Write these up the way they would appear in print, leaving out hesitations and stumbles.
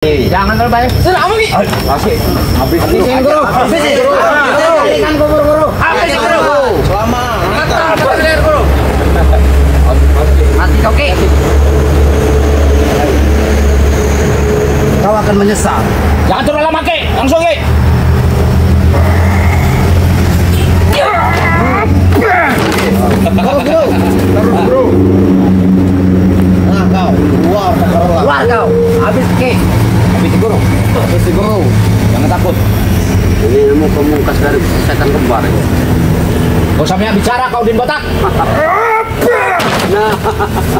Jangan terlalu banyak. Sudah, kamu Ki. Masih. Habisin guru. Habisin guru. Kalikan guru. Habisin guru. Selama. Habisin guru. Mati kau Ki. Kau akan menyesal. Jangan terlalu lama Ki. Langsung Ki. Bro. Nah kau, keluar kau. Habis Ki. Habis guru. Jangan takut. Ini ilmu pemungkas dari setan kembar. Kau sampai bicara kau Din Botak. Nah,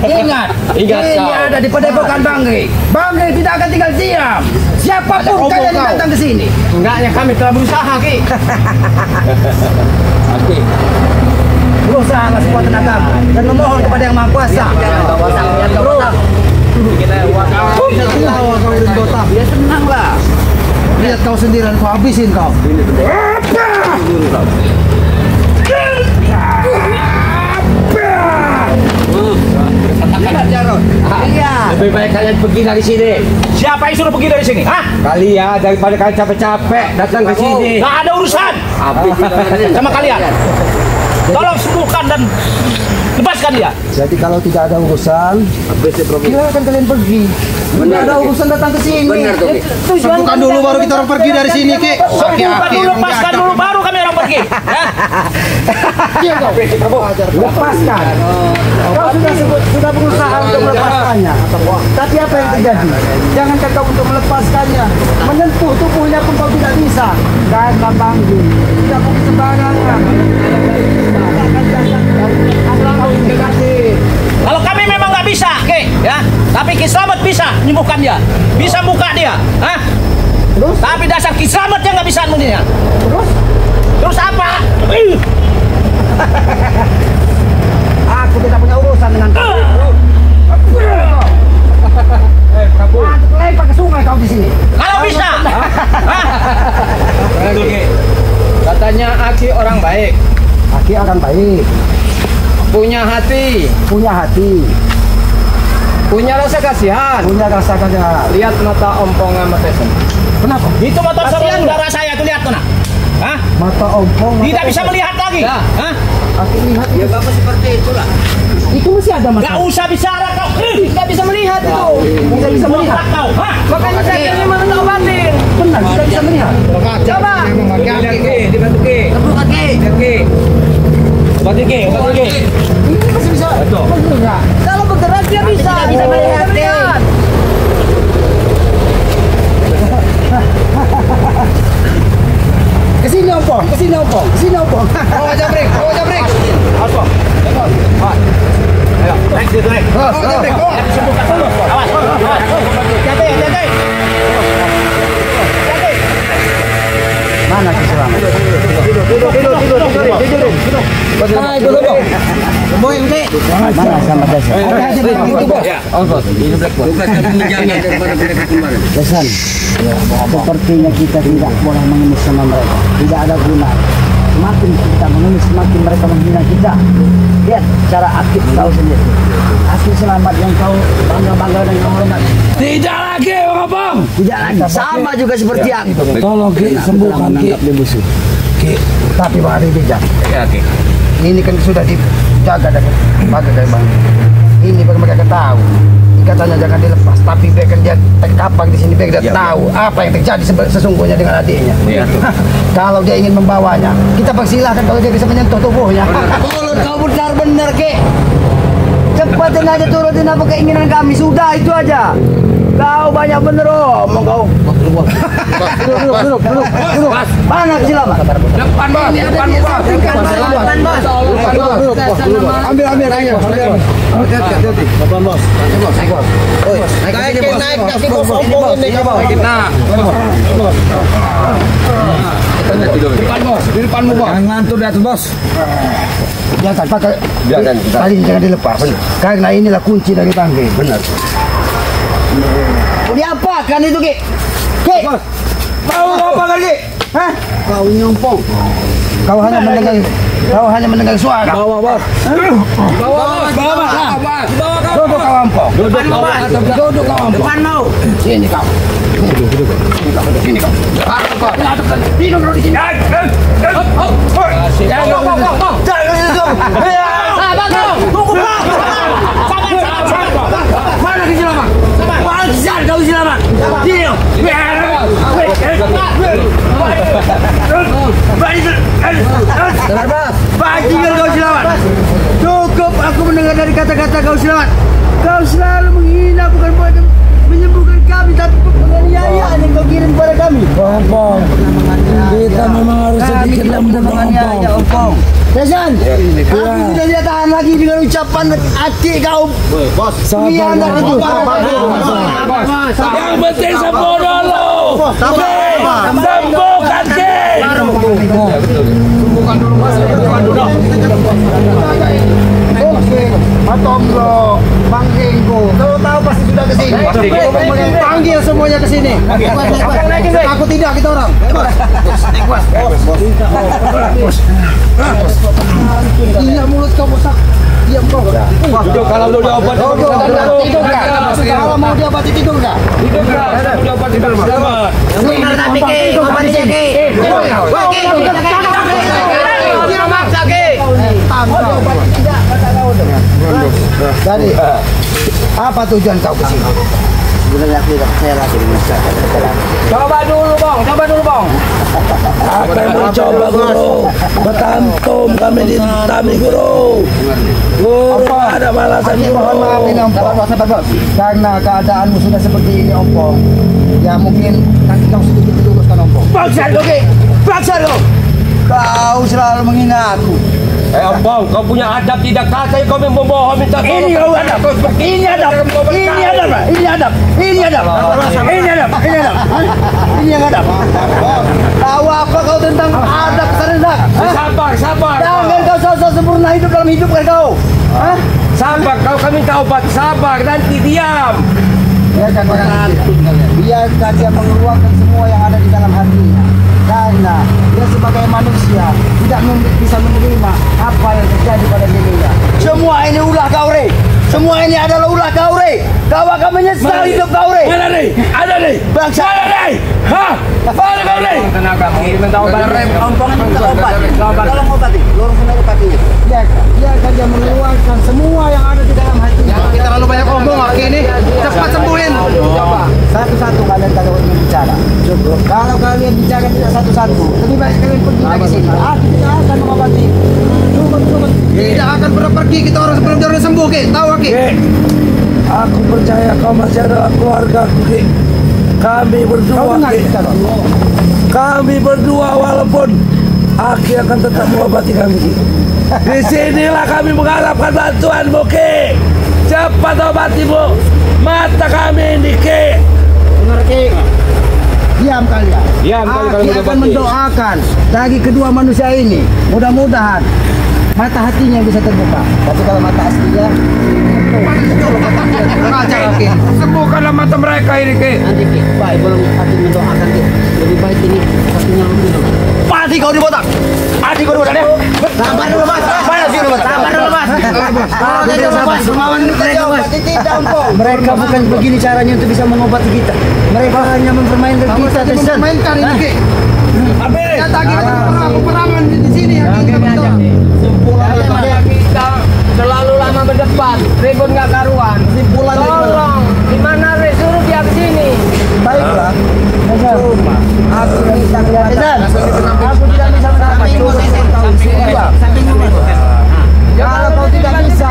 Ingat ini kau. ada di padepokan Bangge. Bangge tidak akan tinggal diam. Siapapun kalian yang datang ke sini. Enggaknya kami telah berusaha Ki. Oke. Berusaha sekuat tenagamu dan memohon kepada Yang Maha Kuasa. Ya senang lah. Lihat kau sendirian, kau habisin kau. Iya. Lebih baik kalian pergi dari sini. Siapa yang suruh pergi dari sini? Hah? Kalian daripada kalian capek-capek datang ke sini. Nggak ada urusan sama kalian. Tolong sembuhkan dan lepaskan dia. Jadi kalau tidak ada urusan, silakan kalian pergi. Tidak ada urusan datang ke sini. Benar tuh, Ki. Sembuhkan dulu baru kita orang pergi dari sini, Ki. Sembuhkan dulu, lepaskan dulu, baru kami orang pergi. Iya, lepaskan. Kau sudah berusaha untuk melepaskannya. Tapi apa yang terjadi? Jangankan kau untuk melepaskannya, menyentuh tubuhnya pun kau tidak bisa. Karena Banggi tidak mungkin sembarangan. Kalau kami memang nggak bisa, Ki, ya. Tapi Ki Slamet bisa menyembuhkan dia, bisa buka dia, hah? Terus? Tapi dasar Ki Slamet yang nggak bisa menyembuhkan. Terus apa? Aku tidak punya urusan dengan kau. Prabu. Lempar ke sungai kau di sini. Kalau bisa, hah? Katanya Aki orang baik, Aki orang baik, punya hati, punya rasa kasihan. punya rasa kasihan. Lihat mata ompong sama Tesen. Kenapa? Itu motor Kasihan saudara saya tuh lihat tuh nak. Hah? Mata ompong. Tidak bisa melihat lagi. Ya. Hah? Aki lihat. Ya bapak seperti itulah. Itu masih ada Gak masalah. usah bicara kau. Nggak bisa melihat itu. Tidak bisa melihat. Botak kau. Hah? Makanya saya ingin obatin. Benar, tidak bisa melihat. Coba. Dibantu Ki. Terbuka Ki. Obatin Ki. Ini masih bisa. Betul. Enggak. Kalau bergerak dia bisa. Bisa melihat Ki. Kesini ompong. Bawa jabrik. Apa? Ayo, naik situ naik. Disembuhkan dulu. Awas. Hati. Mana si Selamat? Mana sama Desan? Desan, sepertinya kita tidak boleh mengemis sama mereka. Tidak ada guna. Semakin kita mengemis, semakin mereka menghina kita. Lihat cara aktif kau sendiri. Aktif Selamat yang kau bangga dan kau hormat. Tidak lagi, Bang. Tidak lagi. Sama juga seperti aku. Tolong Ki, sembuhkan Ki. Ki, tapi Pak Adi bijak. Ya, Ki. Ini kan sudah dijaga dan pakai kayak bang. Ini bagaimana mereka tahu. Ikatannya jangan dilepas, tapi biarkan dia terkapar di sini biar dia tahu apa yang terjadi sesungguhnya dengan adiknya. Iya. Kalau dia ingin membawanya, kita persilahkan kalau dia bisa menyentuh tubuhnya. Kalau kau benar-benar Ki. Cepatin aja turutin apa keinginan kami, sudah itu aja. Kau banyak bener omong kau. Duduk. Mana Selamat? Depan bos. Ambil ayo. Hati-hati. Depan bos. Naik kasih bos ompong ini. Nah. Di depanmu bos. Jangan ngantuk di atas bos. Jangan pakai. Tali jangan dilepas. Karena inilah kunci dari Bangge. Benar. Diapakan itu Ki? Ki. Mau apa lagi? Hah? Kau nyompong. Kau hanya mendengar suara. Bawa bos. Bawa. Duduk kau ampong. Depan mau. Sini kau. Sini kau. Tidur dulu di sini. Tunggu bang. Mana si Silaman? Wajar kau Silaman. Diam. Bajingan kau Silaman. Cukup aku mendengar dari kata-kata kau Silaman. Kau selalu menghina bukan buat menyembuhkan kami, tapi penganiayaan yang kau kirim kepada kami. Ompong, kita memang harus sedikit lembut Ompong. Tesan, aku sudah tidak tahan lagi dengan ucapan adik kau. Bos, Iya, anak itu. Yang penting sembuh dulu. Sembuhkan Ki. sembuhkan dulu Mas. Sembuhkan dulu. Oke, Matom bro, Bangkingku. Kau tahu pasti sudah ke sini. Panggil semuanya ke sini. Aku tidak, kita orang. Iya, mulut kau bosak. Diam kau. Duduk kalau lu udah obat. Tidur enggak? Kalau mau diobati tidur enggak? Tidur enggak? Udah obat tidur bersama. Jadi, apa tujuan kau ke sini? Sebenarnya aku tidak percaya lagi dengan masyarakat. Coba dulu bang. Apa yang mau coba guru? Betantum kami ditami guru. Guru ada balasan Mohon guru. maaf ini Ompong. Karena keadaanmu sudah seperti ini Ompong. Ya mungkin nanti kau sedikit diluruskan Ompong. Paksa lo ke? Paksa lo. Kau selalu menghina aku. Ompong, kau punya adab tidak kasih kau membohong minta tolong. Ini kau adab. Ini adab. Ini adab. Ini adab. Ini adab. Ini adab. Ini adab. Ini yang adab. Tahu apa kau tentang adab serendah? Sabar. Jangan kau sosok sempurna hidup dalam hidup kan kau. Hah? Sabar, kau kan minta obat. Sabar, nanti diam. Biarkan dia mengeluarkan semua yang ada di dalam hatinya. Karena dia sebagai manusia tidak bisa menerima apa yang terjadi pada dirinya. Semua ini ulah kau Re. Semua ini adalah ulah kau Re. Kau akan menyesal hidup kau Re. Mana nih? Ada nih. Bangsa. Mana nih? Hah? Mana kau nih? Tenaga, minta obat. Ompong minta obat. Tolong obati. Tolong obati. Biarkan dia mengeluarkan semua yang ada di dalam hatinya. Kita terlalu banyak omong Aki ini. Cepat sembuhin. Satu-satu kalian kalau ingin bicara. Kalau kalian bicara tidak satu-satu, lebih baik kalian pergi lagi sini. Aku tidak akan mengobati. Tidak akan pernah pergi kita orang sebelum dia udah sembuh, Ki. Tahu, Ki? Ki, aku percaya kau masih adalah keluarga Ki. Kami berdua Ki. Kami berdua walaupun Aki akan tetap mengobati kami Ki. Di sinilah kami mengharapkan bantuanmu Ki. Cepat obati Bu mata kami ini Ki. Dengar Ki. Diam kalian. Diam kali kalau Aki akan mendoakan bagi kedua manusia ini. Mudah-mudahan mata hatinya bisa terbuka. Tapi kalau mata aslinya Sembuhkanlah mata mereka ini, Ki. nanti Ki, baik belum Aki mendoakan Ki. Lebih baik ini kakinya dulu. Pati kau dibotak. Adi kau dibotak ya. Sabar dulu Mas. Mana sih Mas? Sabar dulu Mas. Mereka bukan begini caranya untuk bisa mengobati kita. Mereka hanya mempermainkan kita. Mainkan ini, Ki. Kata kita peperangan di sini ya. Kita selalu lama berdebat, ribut nggak karuan. Tolong, di mana Re? Suruh dia ke sini. Baiklah. Aku bisa kelihatan. Aku tidak bisa kalau kau tidak bisa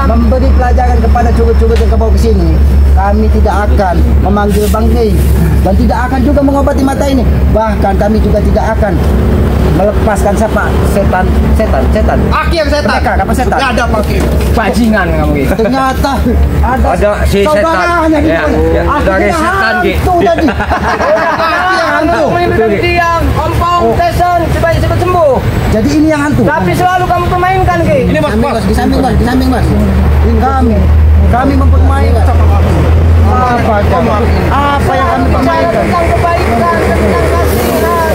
memberi pelajaran kepada cukup-cukup yang kau bawa ke sini, kami tidak akan memanggil Bang Nei dan tidak akan juga mengobati mata ini. Bahkan kami juga tidak akan melepaskan siapa setan. Aki yang setan. Mereka apa setan? Gak ada Aki. Bajingan kamu gitu. Ternyata Ada si setan. saudaranya gitu. Ya, Aku dari tidak setan, Ki. hantu tadi. Aki yang hantu. Diam, Ompong, Teson, supaya cepat sembuh. Jadi ini yang hantu. Tapi selalu kamu permainkan, Ki. Ini Mas, Mas. Di samping Mas. Kami mempermainkan. Apa yang kami permainkan? Tentang kebaikan, tentang kasihan,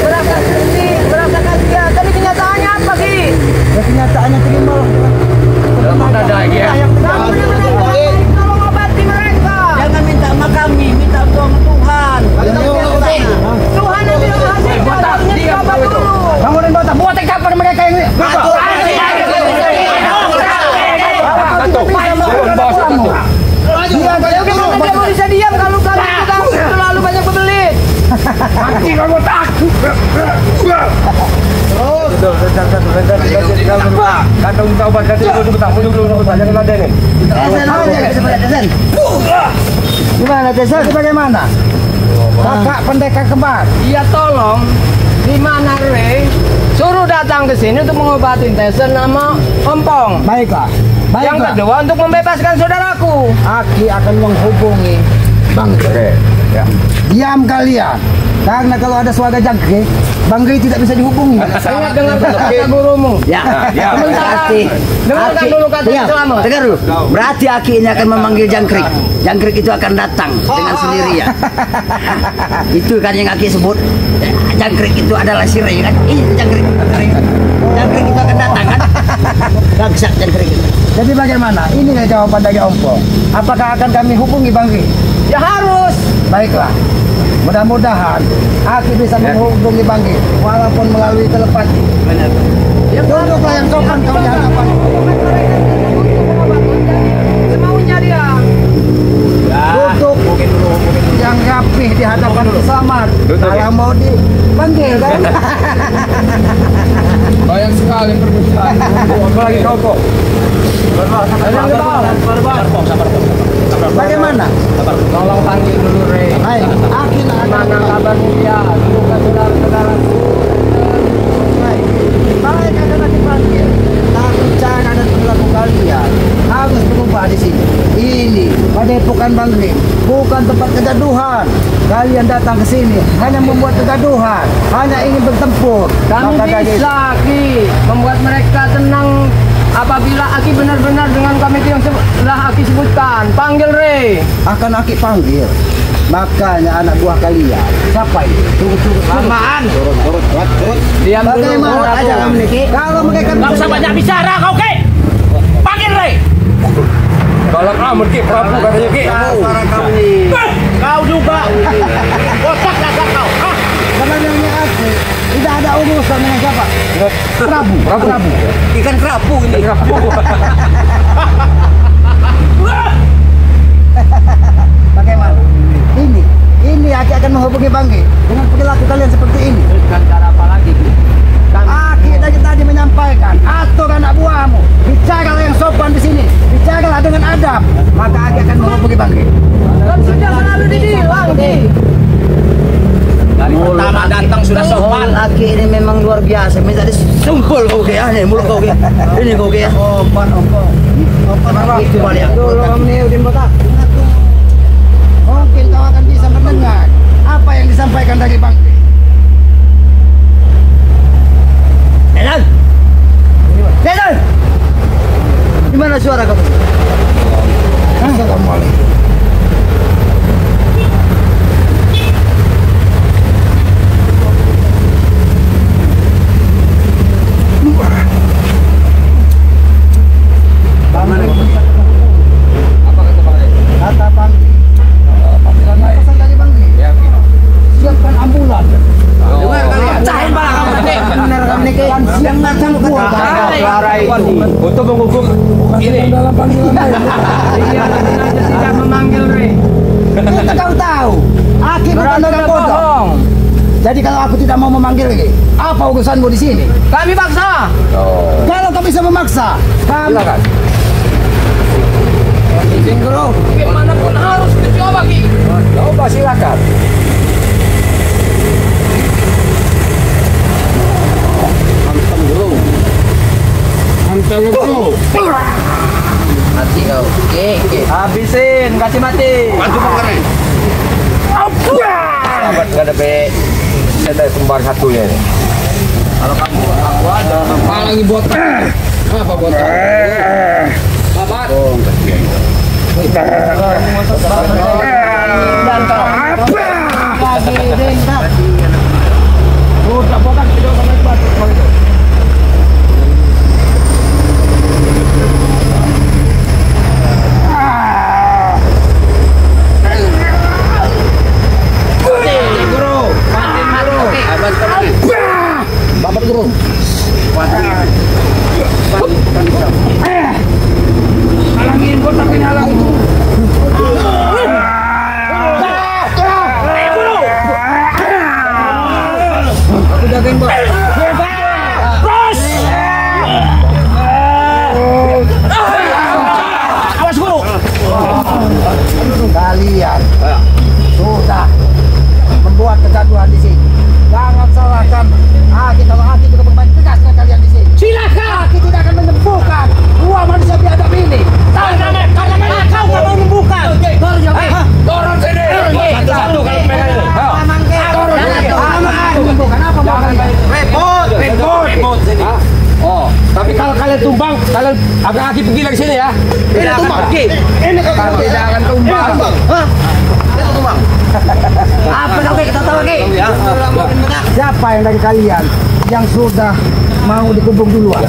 berasa sedih, berasa kasihan. Tapi kenyataannya apa, Ki? Ya kenyataannya terima. Ada lagi ya. Kamu benar-benar tolong obati mereka. Jangan minta sama kami, minta doa Mati kamu takut. Kantong kita obat ganti dulu bentar, dulu jangan ada nih. Gimana Desa? Bagaimana? Kakak pendekar kembar. Iya tolong, di mana Re? Suruh datang ke sini untuk mengobati Tesen sama Ompong. Baiklah. Yang kedua untuk membebaskan saudaraku. Aki akan menghubungi Bang Gre. Ya. Diam kalian. Karena kalau ada suara jangkrik, Bang Gre tidak bisa dihubungi. Ingat dengan kata gurumu. Ya, Berarti dengarkan dulu kata selamat. Dengar dulu. Berarti Aki ini akan memanggil jangkrik. Jangkrik itu akan datang dengan sendirinya. Itu kan yang Aki sebut. Jangkrik itu adalah si Rey kan? Iya, jangkrik. Jangkrik itu akan datang kan? Dahsyat jangkrik itu. Jadi bagaimana? Inilah jawaban dari Ompong. Apakah akan kami hubungi Bang Gre? Ya harus. Baiklah. Mudah-mudahan Aki bisa menghubungi Bang Gre walaupun melalui telepati. Benar. Duduklah yang sopan kau di hadapan. Semaunya dia. Duduk yang rapih di hadapan selamat. Kalau mau dipanggil kan? Banyak sekali perbuatan. Apalagi kau kok. Bagaimana? Tolong panggil dulu Re. Baik, Aki Mana kabar dia? Dulu kan saudara-saudara. Baik akan Aki panggil. Tapi cara dan perilaku kalian harus berubah di sini. Ini padepokan Bang Gre, bukan tempat kegaduhan. Kalian datang ke sini hanya membuat kegaduhan, hanya ingin bertempur. Kami Maka dari bisa Aki membuat mereka tenang apabila Aki benar-benar dengan kami yang telah Aki sebutkan. Panggil Re. akan Aki panggil. Makanya anak buah kalian, siapa ini? Turut. Lamaan. Turut. Diam dulu. Bagaimana Prabu. aja kamu Niki? Kalau mereka Gak usah banyak bicara kau Ki. Panggil Re. Kalau kamu Ki Prabu katanya Ki. Kau juga. Otak dasar kau. sebenarnya Aki tidak ada urusan dengan siapa? Prabu. Ikan kerapu ini. Bagaimana? Ini Aki akan menghubungi Bang Gre dengan perilaku kalian seperti ini. Dengan cara apa lagi? Aki tadi menyampaikan atur anak buahmu, bicaralah yang sopan di sini, bicaralah dengan adab. Maka Aki akan menghubungi Bang Gre. Kan sudah selalu dibilang Ki. Dari pertama datang sudah sopan. Aki ini memang luar biasa. Minta disumpul kau ke nih mulut kau ke. Ini kau ke. Sopan. Itu balik. Dulu ini Udin Botak. Mungkin kau akan bisa mendengar apa yang disampaikan dari Bang Gre. Dedan. Di mana suara kamu? Assalamualaikum. Kata Bang Gre. Panggilan pesan dari Bang Gre. Siapkan ambulan. Dengar kalian. Cahin bala kamu nanti. Benar kamu Niki. Yang datang buah. Untuk menghukum ini. Dalam panggilan lain. Dia sengaja tidak memanggil Re. Itu kau tahu. Aki bukan Berarti orang bodoh. bohong. Jadi kalau aku tidak mau memanggil lagi, apa urusanmu di sini? Kami paksa. Kalau kau bisa memaksa, kami Silakan. Izin guru. Gimana pun harus dicoba Ki. Coba silakan. Mati kau. Oke. Habisin, kasih mati. Bantu mengerai. Sahabat nggak ada be. Saya sumbar satunya nih. Kalau kamu aku ada. Palangi botak. Apa botak? Sahabat. Dan udah botak tidak sampai batu. Bapak guru. Halangin botak ini halangin. Aku jagain bos. Terus. Awas guru. Kalian sudah membuat kegaduhan di sini. Jangan salahkan Aki kalau Aki juga bermain tegas dengan kalian di sini. Silakan. Aki tidak akan menyembuhkan dua manusia biadab ini. Karena kau nggak mau membuka. Turun sini. Satu-satu kalau pegang ini. Turun sini. Kenapa mau kalian? Repot sini. Oh, tapi kalau kalian tumbang, kalian agak Aki pergi lagi sini ya. Ini tumbang. Ini kalau Tidak akan tumbang. apa kau kita tahu lagi? Siapa yang dari kalian yang sudah mau dikubur duluan?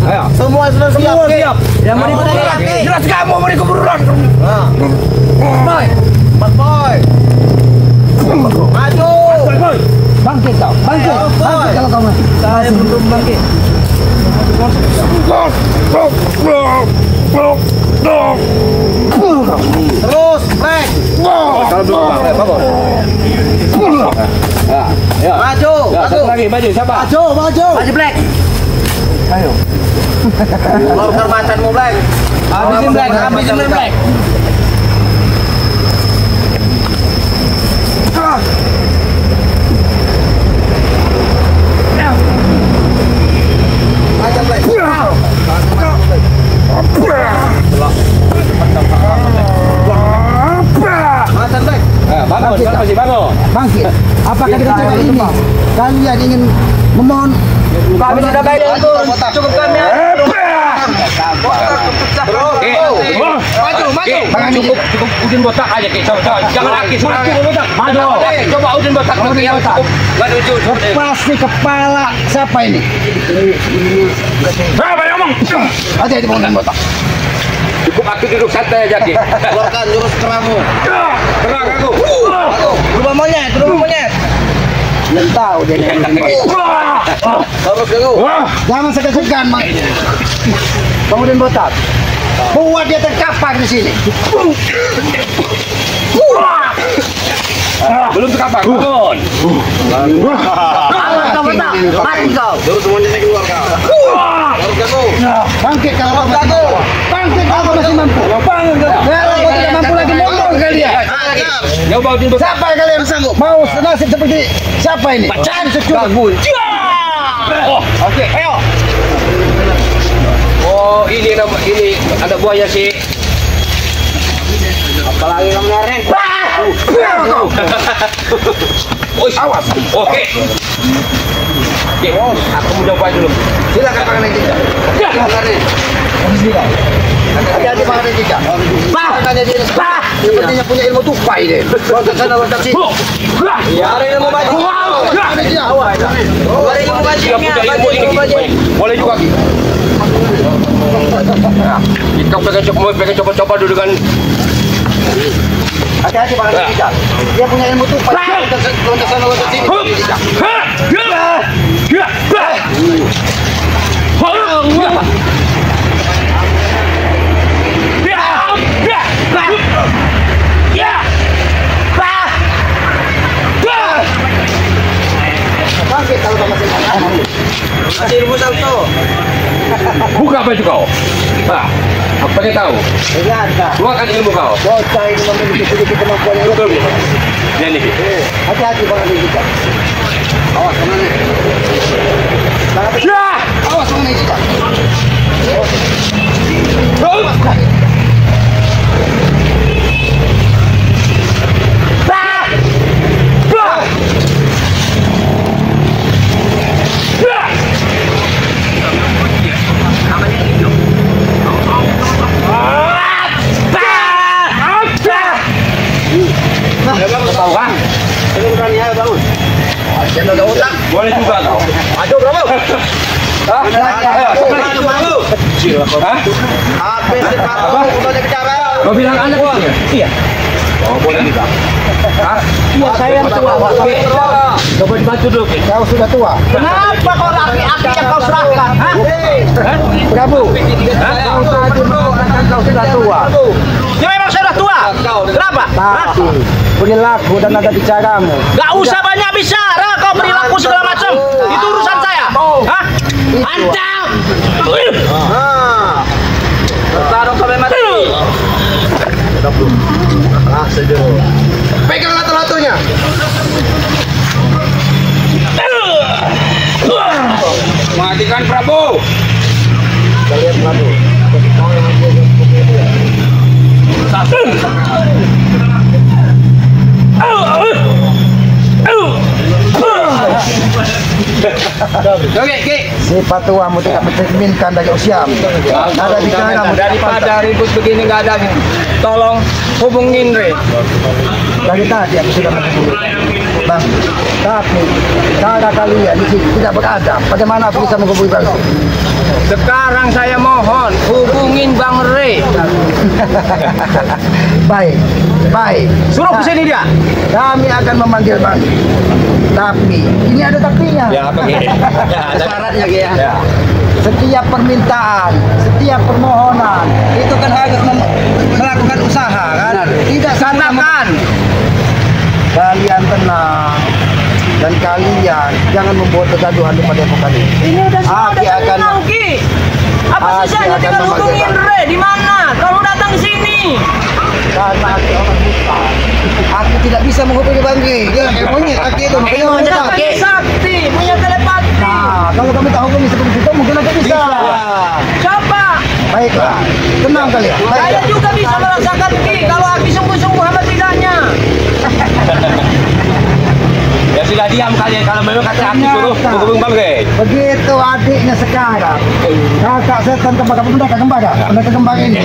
Ayo. Semua sudah siap. Yang mau dikubur lagi. Jelas kamu mau dikubur duluan. Boy, maju. Bangkit kau, bangkit kalau kau masih. Saya belum bangkit. Terus, Black. Kalau belum bangun. Ya. Maju, Satu lagi maju siapa? maju. Maju, Black. Ayo. Keluarkan macanmu, Black. Habisin Black. Macan, Black. Macan, Black. Bangun, masih bangun. Bangkit. Apakah dengan cara ini kalian ingin memohon? Kami sudah baik turun. Cukup kami. Maju. Cukup Udin botak aja jangan Aki suruh botak. Maju. Coba Udin botak yang cukup. Maju. Pasti kepala siapa ini? Berapa yang ngomong? Hati-hati bangunan botak. Cukup Aki duduk santai aja Ki. Keluarkan jurus keramu. Tenang aku. Berubah monyet. Belum tahu dia. Terus aku. Jangan segan-segan, Mak. Bangunan botak. Buat dia terkapar di sini. Belum terkapar. Bangun. Awas kau botak. Mati kau. Terus semuanya keluar kau. Terus aku. Bangkit kalau kau masih mampu. Bangkit kalau kau masih mampu. Bangun. Kalau kau tidak mampu lagi ngomong kalian. Coba Udin botak. Siapa yang kalian sanggup? Mau senasib seperti siapa ini? Macan security. Oh, oke. Ayo. Oh, ini ada buaya sih. Apalagi kemarin. Oh, awas. Oke. Oke, aku mau coba dulu. Silakan pakai jejak. Hati-hati pakai jejak. Makanya dia sepertinya punya ilmu tupai deh. Loncat sana, loncat sini. Ya, ada yang mau maju. Ada dia. Ada yang mau maju. Boleh juga, Ki. Kita pengen coba-coba dulu dengan Hati-hati pakai jejak. Dia punya ilmu tupai. Loncat sana, loncat sini. Jejak. Bangkit kalau kau masih mampu. Masih ilmu salto. buka baju kau. Nah, aku pengen tahu. Ternyata Keluarkan ilmu kau. bocah ini memiliki sedikit kemampuan yang Betul. lebih. Ini. Hati-hati pakai jejak. Awas kemana? Awas kemana jejak? Tahu kan? Boleh juga kau. Ayo berapa? Hah? Habis sekarang udah bicara. Kau bilang anak kecil? Iya. Oh, boleh juga. Hah? Iya, saya yang tua. Coba dibantu dulu, Ki. Kau sudah tua. Kenapa kau laki-laki yang kau serahkan? Prabu, kau tadi mengatakan kau sudah tua. Ya memang saya sudah tua. Kenapa? Tapi, perilaku dan nada bicaramu. Gak usah banyak bicara kau. kau perilaku segala macam. Itu urusan saya. Hah? Ancam. Bertarung sampai mati. Pegang lato-latonya. Matikan Prabu. Kalian Prabu. Oke, Ki. Si patuamu tidak mencerminkan dari usiamu. Ada bicara Daripada ribut begini nggak ada. Tolong hubungin Re. dari tadi aku sudah menghubungi. Bang, tapi cara kalian di sini tidak beradab. Bagaimana aku bisa menghubungi Bang? Sekarang saya mohon hubungin Bang Re. Baik, baik. Suruh ke sini dia. Kami akan memanggil Bang. Tapi ini ada tapinya. Ya, apa Ki? Ya, ada Syaratnya Ki ya. Ya. Setiap permintaan, setiap permohonan itu kan harus melakukan usaha kan? Tidak Katakan. Kalian tenang dan kalian jangan membuat kegaduhan di padepokan ini. Ini udah semua Aki udah akan- senang Ki. Apa Aki susahnya akan tinggal memanggil hubungin Bang. Re di mana? Kalau datang ke sini. Karena Aki orang buta. Aku tidak bisa menghubungi Bang Ki. Dia kayak monyet Aki itu. Makanya orang buta. Punya sakti, punya telepati. Nah, kalau kami tak hubungi seperti itu mungkin Aki bisa. Coba. Baiklah, tenang kalian. Saya Baiklah. juga bisa merasakan Ki kalau Aki sungguh-sungguh apa tidaknya. Ya sudah diam kalian kalau memang kata Aki suruh hubung Bang Re. Begitu adiknya sekarang, kakak setan kembar pendekar kembar ini.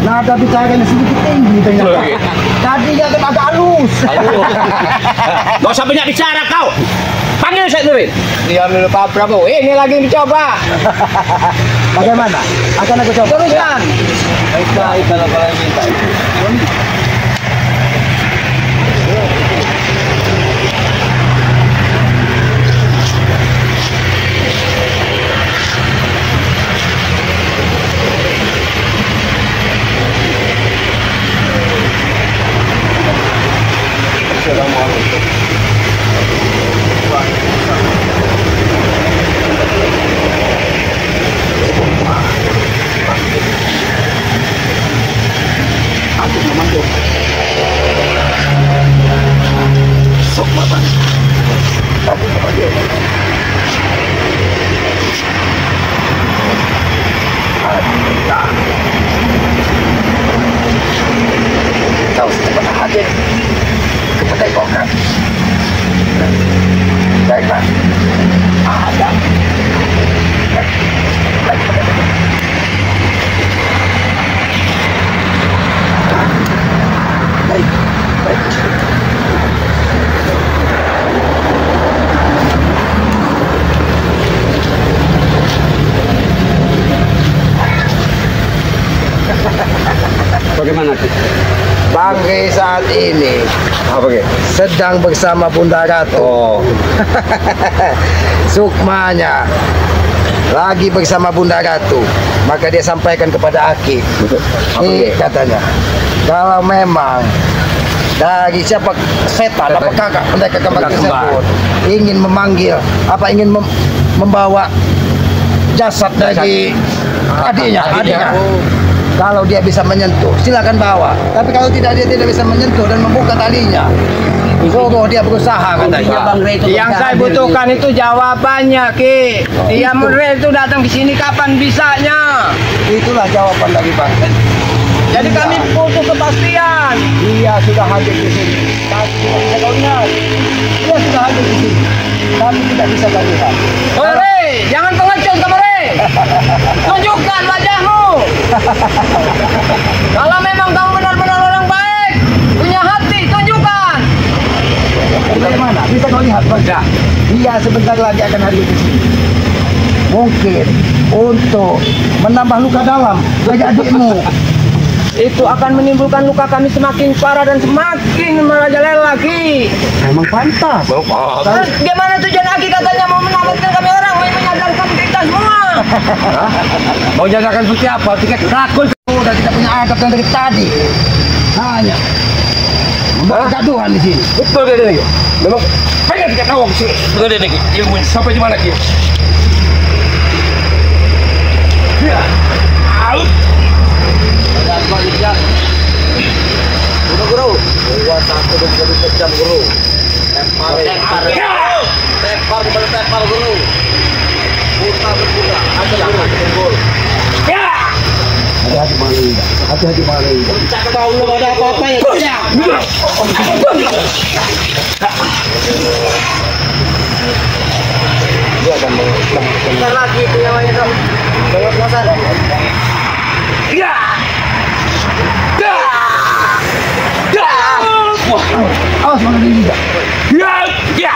Nada bicaranya sedikit tinggi ternyata. Tadinya kan agak halus. Gak usah banyak bicara kau. Panggil saya Nurin. Diam dulu Pak Prabowo. Ini lagi dicoba. Bagaimana? Akan aku coba. Teruskan. Baiklah, kalau kalian minta. Kau secepat hadir ke padepokan. Baiklah. Ada. Baik. Bagaimana Ki? Bang Re saat ini Apa Ki? sedang bersama Bunda Ratu. Oh, Sukmanya lagi bersama Bunda Ratu. Maka dia sampaikan kepada Aki. Ini katanya, kalau memang dari siapa setan apa kakak pendekar kembar tersebut ingin memanggil membawa jasad dari adiknya. Kalau dia bisa menyentuh, silakan bawa. Tapi kalau tidak, dia tidak bisa menyentuh dan membuka talinya. Suruh dia berusaha katanya. Bang Re itu Yang saya butuhkan itu jawabannya Ki. Dia Re itu datang ke sini kapan bisanya? Itulah jawaban dari Bang. Jadi kami butuh kepastian. Dia sudah hadir di sini. Tapi tidak bisa kau lihat. Dia sudah hadir di sini. Tapi tidak bisa kau lihat. Oh Re, jangan pengecut kamu Re. Tunjukkan wajahmu. Kalau memang kamu benar-benar orang baik, punya hati, tunjukkan. Bagaimana? Bisa kau lihat Bang? Dia sebentar lagi akan hadir di sini. Mungkin untuk menambah luka dalam bagi adikmu. Itu akan menimbulkan luka kami semakin parah dan semakin merajalela Ki. Memang pantas. Terus gimana tujuan Aki katanya mau menyelamatkan kami orang, mau menyadarkan kita semua. mau jagakan seperti apa? Tiket rakul. Sudah tidak punya adab yang dari tadi. Hanya kegaduhan di sini. Betul dia lagi. Memang pengen kita tahu sih. Betul dia lagi. Ilmu sampai di mana dia? Ya. Out. Dan baliknya. Guru. Buat satu dan kejam guru. Tepar guru. Putar berputar. Gol. Ya. Hati-hati maling. Kalau belum ada apa-apa ya. Dia akan Bentar lagi itu yang itu. Banyak masalah. Ya. Ya. Ya. awas maling juga. Ya. Ya.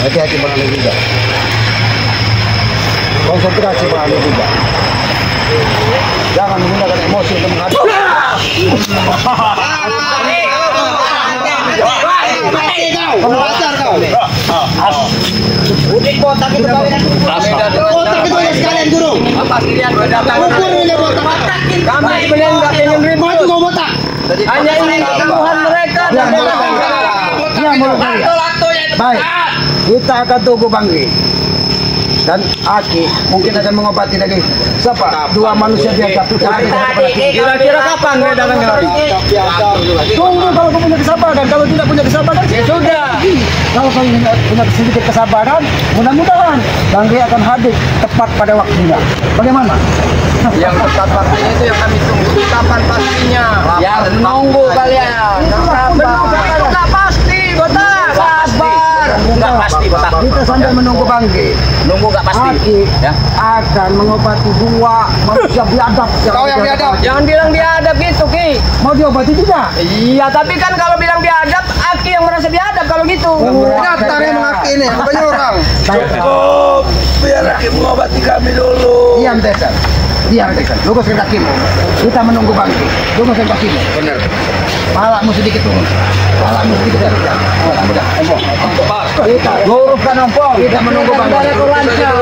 Hati-hati maling juga. Konsentrasi maling juga. Jangan menggunakan emosi untuk menghadapi. Pengajar kau. Udik kotak itu kau. Kotak itu sekalian guru. Apa kalian berdatang? Ukur ini botak. Kami sebenarnya nggak ingin ribut. Mau mau botak. Hanya ingin kesembuhan mereka dan Ya mau baik. Kita akan tunggu Banggi. Dan Aki mungkin akan mengobati lagi. Siapa? Dua manusia biasa. Kira-kira kapan dia datang lagi? Tunggu kalau kau punya kesabaran. Kalau tidak punya kesabaran, Ya sudah. kalau kau punya sedikit kesabaran, mudah-mudahan Banggi akan hadir tepat pada waktunya. Bagaimana? Yang tepat waktunya itu yang kami tunggu. Kapan pastinya? Ya menunggu kalian. Nggak pasti, Botak. Sabar. Enggak pasti, Botak. Kita sambil menunggu Banggi. Nunggu enggak pasti. Aki Ya. akan mengobati dua manusia biadab. Kau yang biadab. Jangan bilang biadab gitu, Ki. Mau diobati tidak? Iya, tapi kan kalau bilang biadab, Aki yang merasa biadab kalau gitu. Datar yang mengaki ini, banyak orang. Cukup, biar Aki mengobati kami dulu. Diam Tesan. Diam Tesan. Luruskan kakimu. Kita menunggu Bangki. Luruskan kakimu. Benar. Palakmu sedikit turun. Palakmu sedikit turun. Mudah. Kita luruskan ompong. Kita menunggu Bangki. Lancar.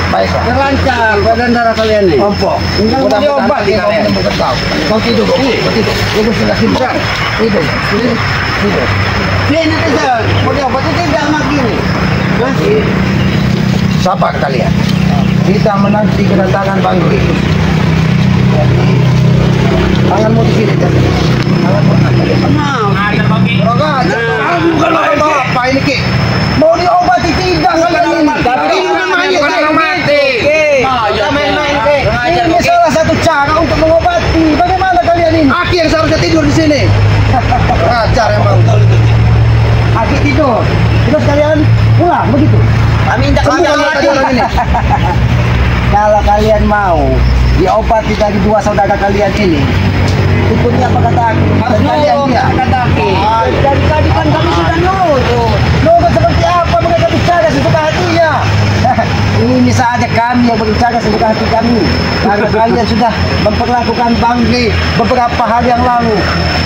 Baiklah. Lancar badan darah kalian nih. Ompong. Tinggal diobat kau kalian. menemukan kau. Kau tidur. Kau tidur. Luruskan kakimu. Tidur. Tidur. Ini Tesan, mau diobati tidak lagi nih. Sabar kalian. Kita menanti kedatangan Bangki. Jadi tanganmu di sini. Tanganmu di sini. Ada bagi. Bukan apa ini Ki? Mau diobati tidak kalian ini? Tapi Ini bukan mati. Ini salah satu cara untuk mengobati. Bagaimana kalian ini? Aki yang seharusnya tidur di sini. Ajar emang. Aki tidur. Terus kalian pulang begitu. Kami tidak Orang ini. Kalau kalian mau diobati dari dua saudara kalian ini, ikuti apa kata aku. Kalian dia. Kata Aki. Dari tadi kan kami sudah nurut. Nurut seperti apa mereka bicara sesuka hatinya. Ini saja kami yang berbicara sesuka hati kami. Karena kalian sudah memperlakukan Bangki beberapa hari yang lalu.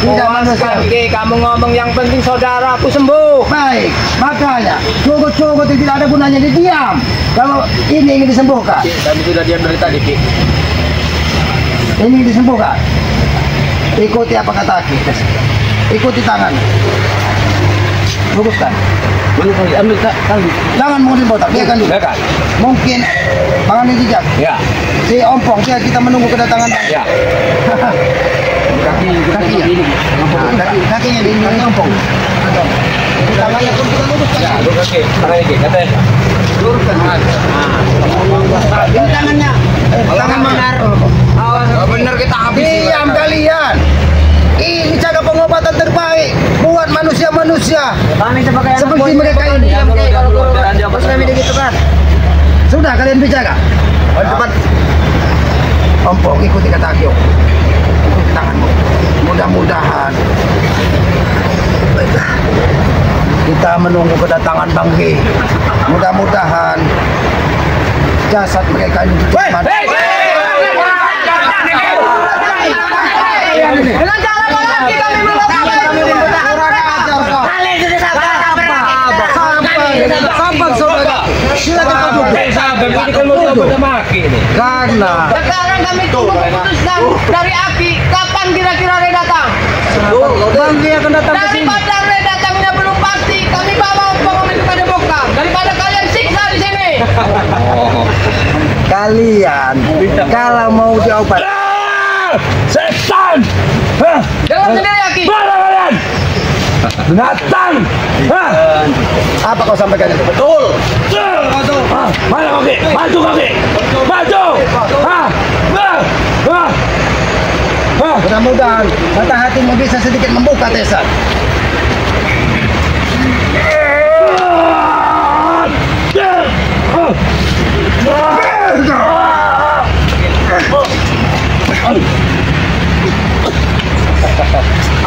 Tidak manusia. Kamu ngomong yang penting saudaraku sembuh. Baik, makanya cukup-cukup tidak ada gunanya diam. Kalau ini ingin disembuhkan, Kami sudah diam dari tadi, Ki. ini ingin disembuhkan. Ikuti apa kata Aki. Ikuti tangan. Luruskan. Ambil kali. Jangan menggunakan botak, biarkan dulu. Biarkan. Mungkin tangan ini jejak. Ya. Si ompong, biar kita menunggu kedatangan. Ya. Kaki Kakinya. Kakinya di ini ompong. Tangannya pun kita luruskan. Ya, dua kaki. Tangan Ki, kata. Luruskan. Ini tangannya. Tangan benar. Benar kita habis. Diam kalian. Ini cara pengobatan terbaik buat manusia-manusia Kami sebagai anak seperti buahnya mereka bakal ini. diam, Ki, kalau guru bos kami begitu kan. Sudah kalian bicara. Cepat. Ompong, ikuti kata Akio. Ikuti tanganmu. Mudah-mudahan kita menunggu kedatangan Bangki. Mudah-mudahan jasad mereka ini cepat. kalian ini? Dengan cara apa lagi kami melakukan itu? Kalian sudah Sabar saudara. Silakan kau duduk. Ini kan mau maki nih. Karena sekarang kami tunggu keputusan dari Aki. Kapan kira-kira Re datang? Bangke akan datang ke sini. Daripada Re datangnya belum pasti, kami bawa pengumuman kepada Boka. Daripada kalian siksa di sini. Kalian kalau mau diobat Setan! Dengar sendiri Aki. Mana kalian? Binatang! apa kau sampaikan itu? Betul. Mana kaki? Maju kaki! Maju! Mudah-mudahan mata hatimu bisa sedikit membuka, Tesa.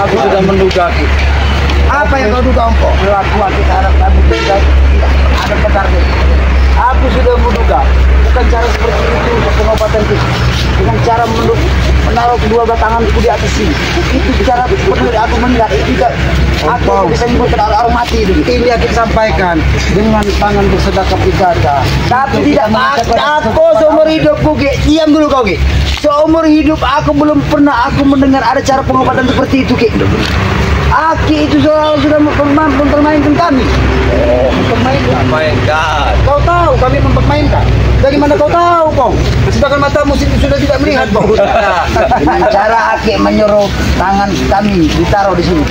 Aku sudah menduga Ki. Apa yang kau duga, Ompo? Perlakuan kita harap kami tidak ada petarnya. Aku sudah menduga bukan cara seperti itu untuk pengobatan kita. Dengan cara menaruh kedua tanganku di atas sini. Itu cara seperti aku melihat juga. Aku bisa menyebutkan orang mati itu. Ini yang kita sampaikan dengan tangan bersedekap ibadah. Tapi tidak aku seumur hidupku, Ki. Diam dulu kau, Ki. Seumur hidup aku belum pernah aku mendengar ada cara pengobatan seperti itu, Ki. Aki itu sudah mempermainkan kami. Mainkan. Kau tahu kami mempermainkan. Dari mana kau tahu, Pong? Sedangkan matamu sudah tidak melihat, Pong. Dengan cara Aki menyuruh tangan kami ditaruh di sini.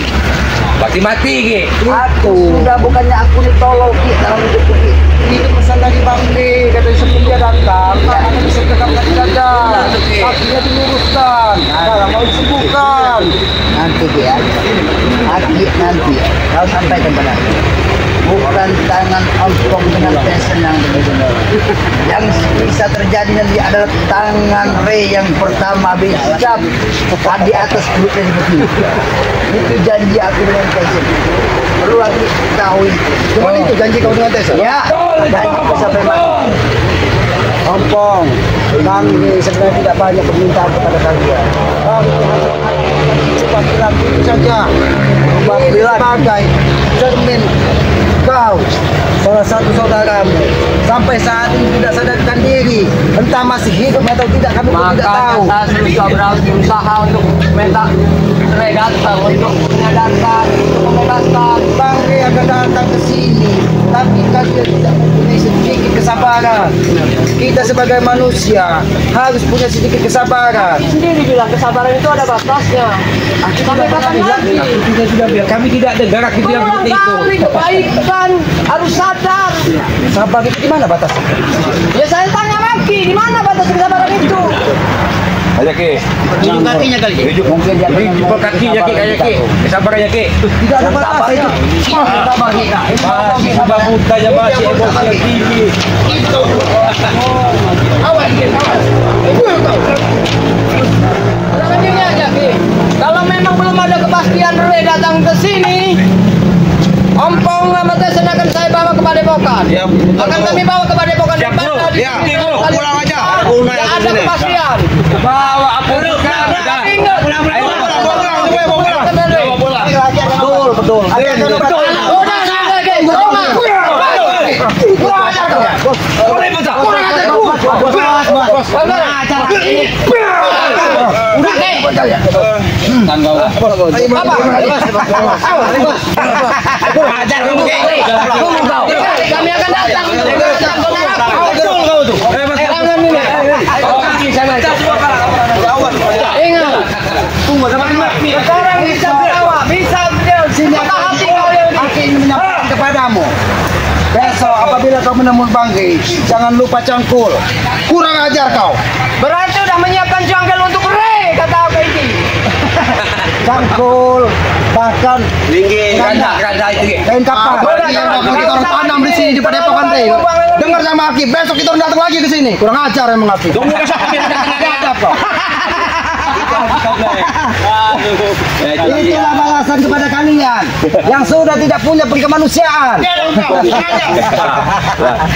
Mati Ki. Aku sudah bukannya aku ditolong Ki dalam hidupku Ki. Itu pesan dari Bang D. Katanya sebelum dia datang, tangannya bisa tegakkan di dada. Kakinya diluruskan. Kalau mau disembuhkan. Nanti Ki ya. Aki nanti kau sampaikan pada aku. Bukan tangan ompong dengan tesen yang benar. Yang bisa terjadi nanti adalah tangan Re yang pertama bisa di atas perutnya seperti itu. Itu janji aku dengan tesen. Perlu lagi tahu itu. Cuma itu janji kau dengan Tessa? Ya, janji aku sampai mati. Ompong, kami sebenarnya tidak banyak permintaan kepada kalian. Kami cuma bilang itu saja. Ini sebagai cermin kau, salah satu saudaramu, sampai saat ini tidak sadarkan diri, entah masih hidup atau tidak, kami pun tidak tahu. Makanya saya sudah berusaha untuk minta Re datang untuk menyadarkan, untuk membebaskan. Bang Re akan datang ke sini, tapi kalian tidak mempunyai sedikit kesabaran. Kita sebagai manusia harus punya sedikit kesabaran. Sendiri bilang kesabaran itu ada batasnya. Sampai kapan lagi? Kita sudah biar kami tidak dengar itu yang seperti itu. Kami kebaikan harus sadar. Sabar itu di mana batasnya? Ya saya tanya lagi, di mana batas kesabaran itu? Ayo Ki. Tunjuk kakinya kali Ki. Mungkin dia Jumpa kakinya Ki kayak Ki. Sabarnya Ki. tidak ada batas itu. Sabar Ki. Masih sudah buta ya masih emosi yang tinggi. Awas Ki, awas. Begini aja Ki. Kalau memang belum ada kepastian Re datang ke sini, Ompong sama Tesen akan saya bawa ke Padepokan. Ya, Akan kami bawa ke Padepokan. Siap, Bro. Ya, pulang aja. Tidak ada kepastian. Bawa apa bukan? Ingat. Betul, betul. Betul. Udah sudah Ki. Terima. Kurang ajar kau. Boleh baca. Kurang ajar kau. Udah Ki. Ajar kamu Ki. Kami akan datang. Betul kau tuh. Ingat. Tunggu sama ini. Sekarang bisa bawa, bisa sini hati kau yang Aku ingin menyampaikan kepadamu. Besok apabila kau menemui Bang Re, jangan lupa cangkul. Kurang ajar kau. berarti udah menyiapkan janggal untuk Re, kata aku ini. Cangkul, bahkan Ganda itu Ki. kain kapan. Yang bakal kita orang tanam di sini di Padepokan Re. Dengar sama Aki, besok kita orang datang lagi ke sini. Kurang ajar emang Aki. Tunggu besok kami Ada kau. Itulah balasan kepada kalian yang sudah tidak punya kemanusiaan.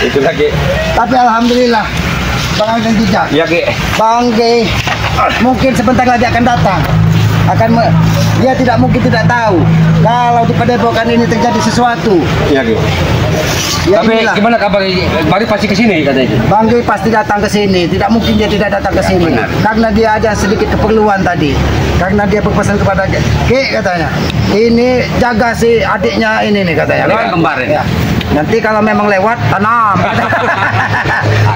Itu lagi. Tapi alhamdulillah, Bang Re dan Jejak, Ya Ki. Bang Re mungkin sebentar lagi akan datang. dia tidak mungkin tidak tahu kalau di Padepokan ini terjadi sesuatu. Iya, Ki. Ya, Tapi inilah. gimana kabar Bang Ri pasti ke sini katanya? Bang Ri pasti datang ke sini, tidak mungkin dia tidak datang ke sini. benar. Karena dia ada sedikit keperluan tadi. Karena dia berpesan kepada Ki katanya, ini jaga si adiknya ini nih katanya. Ini kan kembar ini. Ya. Nanti kalau memang lewat tanam.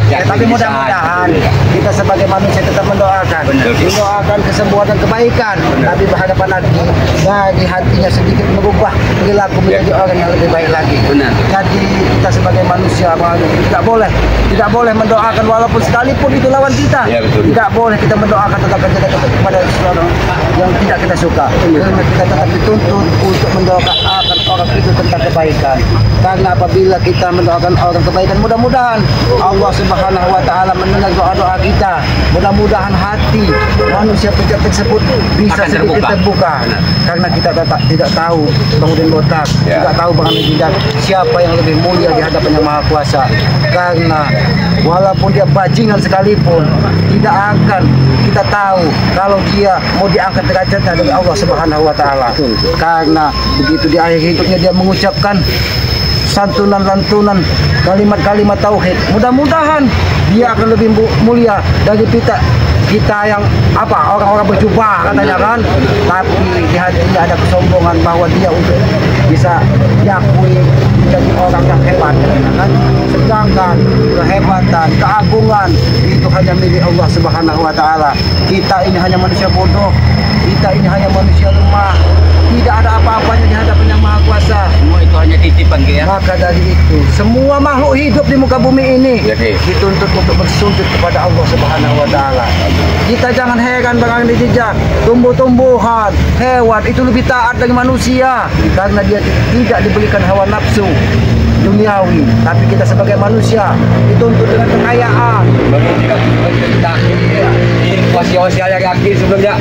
Ya, tapi mudah-mudahan kita sebagai manusia tetap mendoakan, mendoakan kesembuhan dan kebaikan. Tapi berhadapan lagi dari hatinya sedikit berubah perilaku menjadi orang yang lebih baik lagi. Benar. Jadi kita sebagai manusia tidak boleh mendoakan walaupun sekalipun itu lawan kita. Ya, betul. Tidak boleh kita mendoakan tetap kepada seseorang yang tidak kita suka. Karena kita tetap dituntut untuk mendoakan orang itu tentang kebaikan. Karena apabila kita mendoakan orang kebaikan, mudah-mudahan Allah Subhanahu wa taala mendengar doa-doa kita. Mudah-mudahan hati manusia pejat tersebut bisa Akan sedikit terbuka. Karena kita tidak tahu Bang Udin Botak, tidak tahu Bang Andi Jidat siapa yang lebih mulia di hadapan Yang Maha Kuasa. Karena walaupun dia bajingan sekalipun, tidak akan kita tahu kalau dia mau diangkat derajatnya dari Allah Subhanahu wa taala. Karena begitu di akhir hidupnya dia mengucapkan santunan-lantunan, kalimat-kalimat tauhid. Mudah-mudahan dia akan lebih mulia dari kita yang orang-orang berjubah katanya kan. Tapi di hatinya ada kesombongan bahwa dia untuk bisa diakui menjadi orang yang hebat kan. Sedangkan kehebatan, keagungan itu hanya milik Allah Subhanahu wa taala. Kita ini hanya manusia bodoh. Kita ini hanya manusia lemah. Tidak ada apa-apanya di hadapan Yang Maha Kuasa. Semua itu hanya titipan, Ki, ya. Maka dari itu, semua makhluk hidup di muka bumi ini Ya, Ki. dituntut untuk bersujud kepada Allah Subhanahu wa taala. Kita jangan heran Bang Andi Jidat, tumbuh-tumbuhan, hewan itu lebih taat dari manusia karena dia tidak diberikan hawa nafsu duniawi. Tapi kita sebagai manusia dituntut dengan kekayaan, Wasi-wasi yang yakin sebelumnya.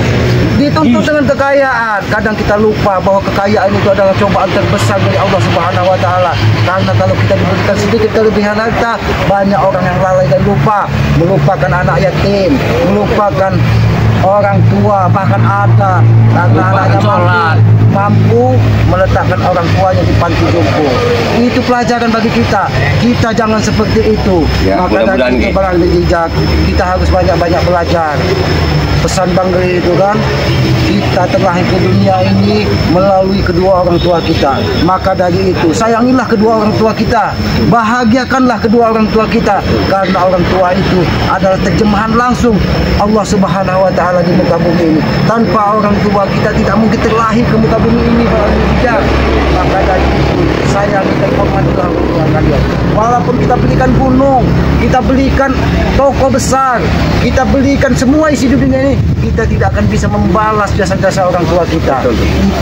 dituntut dengan kekayaan. Kadang kita lupa bahwa kekayaan itu adalah cobaan terbesar dari Allah Subhanahu wa taala. Karena kalau kita diberikan sedikit kelebihan harta, banyak orang yang lalai dan melupakan anak yatim, melupakan orang tua, bahkan ada karena anaknya mampu meletakkan orang tuanya di panti jompo. Itu pelajaran bagi kita. Kita jangan seperti itu. Ya, Maka mudah-mudahan, dari itu Ki. Bang Andi Jidat, kita harus banyak-banyak belajar. Pesan Bang Ri itu kan, kita terlahir ke dunia ini melalui kedua orang tua kita. Maka dari itu, sayangilah kedua orang tua kita, bahagiakanlah kedua orang tua kita, karena orang tua itu adalah terjemahan langsung Allah Subhanahu wa taala di muka bumi ini. Tanpa orang tua kita tidak mungkin terlahir ke muka bumi ini, Bang Andi Jidat. Maka dari itu, sayangi dan hormatilah orang tua kalian. Walaupun kita belikan gunung, kita belikan toko besar, kita belikan semua isi dunia ini, kita tidak akan bisa membalas jasa-jasa orang tua kita.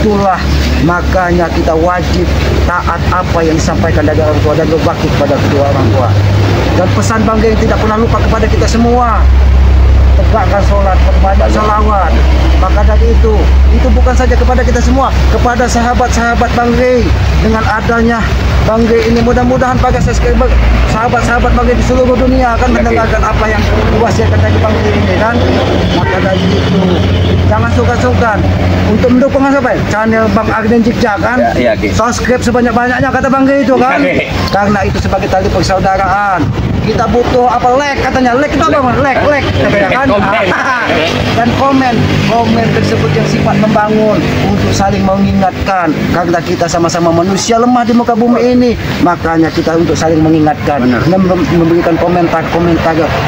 Itulah makanya kita wajib taat apa yang disampaikan dari orang tua dan berbakti kepada kedua orang tua. Dan pesan Bang Ri yang tidak pernah lupa kepada kita semua, tegakkan sholat, perbanyak salawat. Maka dari itu bukan saja kepada kita semua, kepada sahabat-sahabat Bang Ri. Dengan adanya Bang Ri ini, mudah-mudahan para subscriber, sahabat-sahabat Bang Ri di seluruh dunia akan mendengarkan apa yang diwasiatkan dari Bang Ri ini kan. Maka dari itu jangan sungkan-sungkan untuk mendukung channel Bang Arden Jikja kan. Ya, Ki. Subscribe sebanyak-banyaknya kata Bang Ri itu kan. Ya, Ki. Karena itu sebagai tali persaudaraan. Kita butuh like katanya. Like itu apa Bang? Like katanya kan. Komen. Dan komen tersebut yang sifat membangun untuk saling mengingatkan, karena kita sama-sama manusia lemah di muka bumi ini. Makanya kita untuk saling mengingatkan, memberikan komentar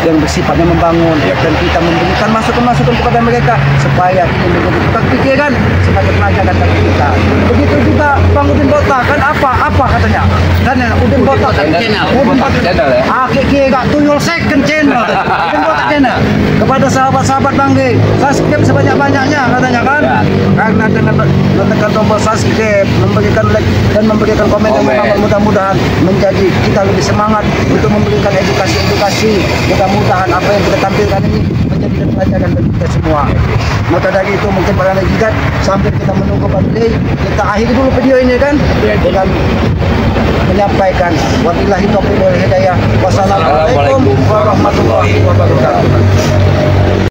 yang bersifatnya membangun, dan kita memberikan masukan-masukan kepada mereka supaya ini menjadi tukang pikiran sebagai pelajaran bagi kita. Begitu juga Bang Udin Botak kan, apa katanya? Dan Udin Botak Channel, ya. Kira tuyul second channel. Udin Botak channel. Kepada sahabat-sahabat Bang Ri, subscribe sebanyak-banyaknya katanya kan. Karena dengan menekan tombol subscribe, memberikan like dan memberikan komen yang mudah-mudahan menjadi kita lebih semangat untuk memberikan edukasi. Mudah-mudahan apa yang kita tampilkan ini menjadi pelajaran bagi kita semua. Maka dari itu mungkin Bang Andi Jidat, sambil kita menunggu Bang Ri, kita akhiri dulu video ini kan dengan menyampaikan wabillahi taufiq wal hidayah.